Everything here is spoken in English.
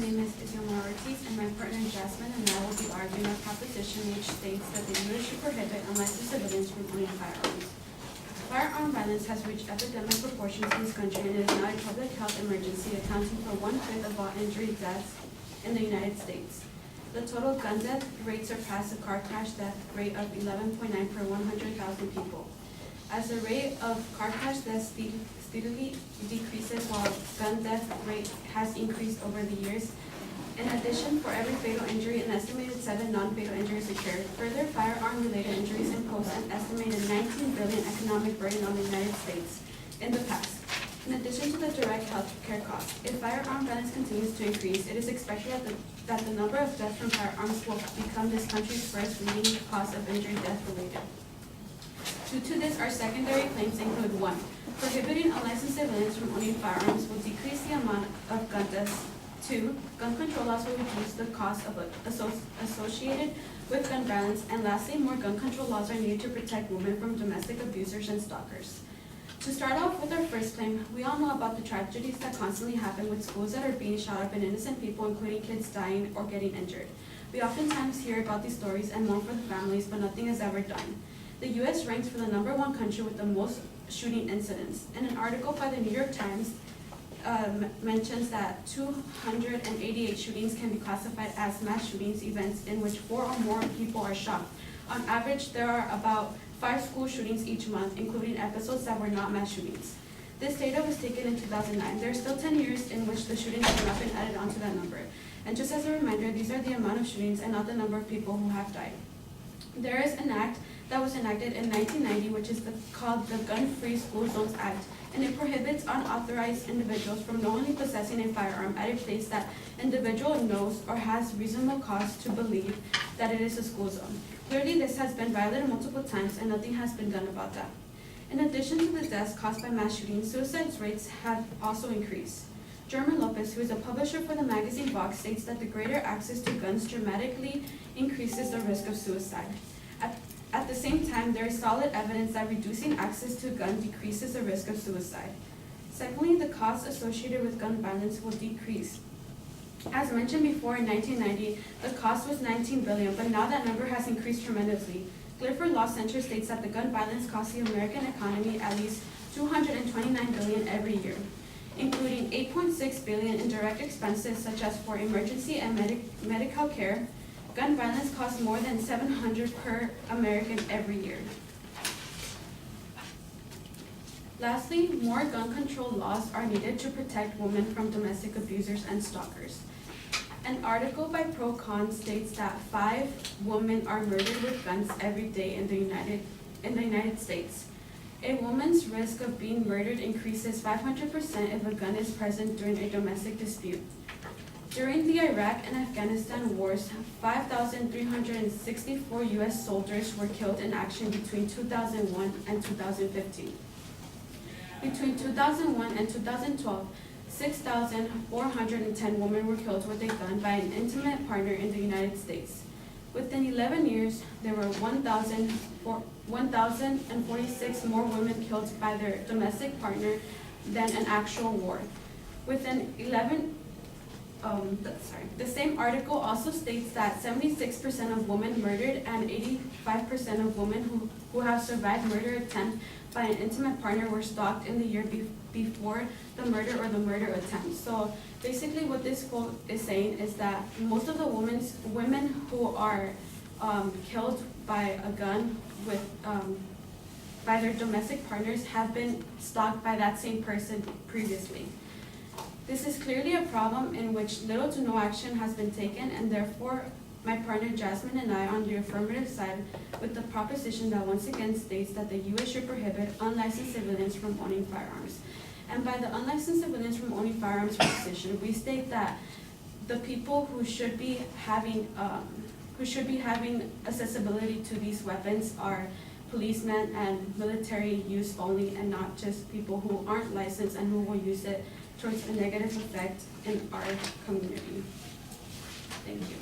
name is Isioma Ortiz, and my partner Jasmine and I will be arguing a proposition which states that the U.S. should prohibit unlicensed civilians from owning firearms. Firearm violence has reached epidemic proportions in this country and is now a public health emergency, accounting for 1/5 of all injury deaths in the United States. The total gun death rate surpassed the car crash death rate of 11.9 per 100,000 people. As the rate of car crash deaths steadily decreases while gun death rate has increased over the years, in addition, for every fatal injury, an estimated 7 non-fatal injuries occur. Further, firearm-related injuries impose an estimated $19 billion economic burden on the United States in the past. In addition to the direct health care costs, if firearm violence continues to increase, it is expected that the number of deaths from firearms will become this country's first leading cause of injury death related. Due to this, our secondary claims include 1. Prohibiting unlicensed civilians from owning firearms will decrease the amount of gun deaths. 2. Gun control laws will reduce the cost associated with gun violence. And lastly, more gun control laws are needed to protect women from domestic abusers and stalkers. To start off with our first claim, we all know about the tragedies that constantly happen with schools that are being shot up and innocent people, including kids, dying or getting injured. We oftentimes hear about these stories and mourn for the families, but nothing is ever done. The U.S. ranks for the #1 country with the most shooting incidents. And an article by the New York Times mentions that 288 shootings can be classified as mass shootings, events in which 4 or more people are shot. On average, there are about 5 school shootings each month, including episodes that were not mass shootings. This data was taken in 2009. There are still 10 years in which the shootings have not been added onto that number. And just as a reminder, these are the amount of shootings and not the number of people who have died. There is an act that was enacted in 1990, which is called the Gun-Free School Zones Act, and it prohibits unauthorized individuals from knowingly possessing a firearm at a place that individual knows or has reasonable cause to believe that it is a school zone. Clearly, this has been violated multiple times, and nothing has been done about that. In addition to the deaths caused by mass shootings, suicide rates have also increased. German Lopez, who is a publisher for the magazine Vox, states that the greater access to guns dramatically increases the risk of suicide. At the same time, there is solid evidence that reducing access to a gun decreases the risk of suicide. Secondly, the costs associated with gun violence will decrease. As mentioned before, in 1990, the cost was $19 billion, but now that number has increased tremendously. Clifford Law Center states that the gun violence costs the American economy at least $229 billion every year, including $8.6 billion in direct expenses such as for emergency and medical care. Gun violence costs more than $700 per American every year. Lastly, more gun control laws are needed to protect women from domestic abusers and stalkers. An article by ProCon states that 5 women are murdered with guns every day in the United States. A woman's risk of being murdered increases 500% if a gun is present during a domestic dispute. During the Iraq and Afghanistan wars, 5,364 U.S. soldiers were killed in action between 2001 and 2015. Between 2001 and 2012, 6,410 women were killed with a gun by an intimate partner in the United States. Within 11 years, there were 1,046 more women killed by their domestic partner than an actual war. The same article also states that 76% of women murdered and 85% of women who have survived murder attempt by an intimate partner were stalked in the year before the murder or the murder attempt. So basically what this quote is saying is that most of the women who are killed by a gun with by their domestic partners have been stalked by that same person previously. This is clearly a problem in which little to no action has been taken, and therefore my partner Jasmine and I are on the affirmative side with the proposition that once again states that the U.S. should prohibit unlicensed civilians from owning firearms. And by the unlicensed civilians from owning firearms proposition, we state that the people who should be having accessibility to these weapons are policemen and military use only, and not just people who aren't licensed and who will use it towards a negative effect in our community. Thank you.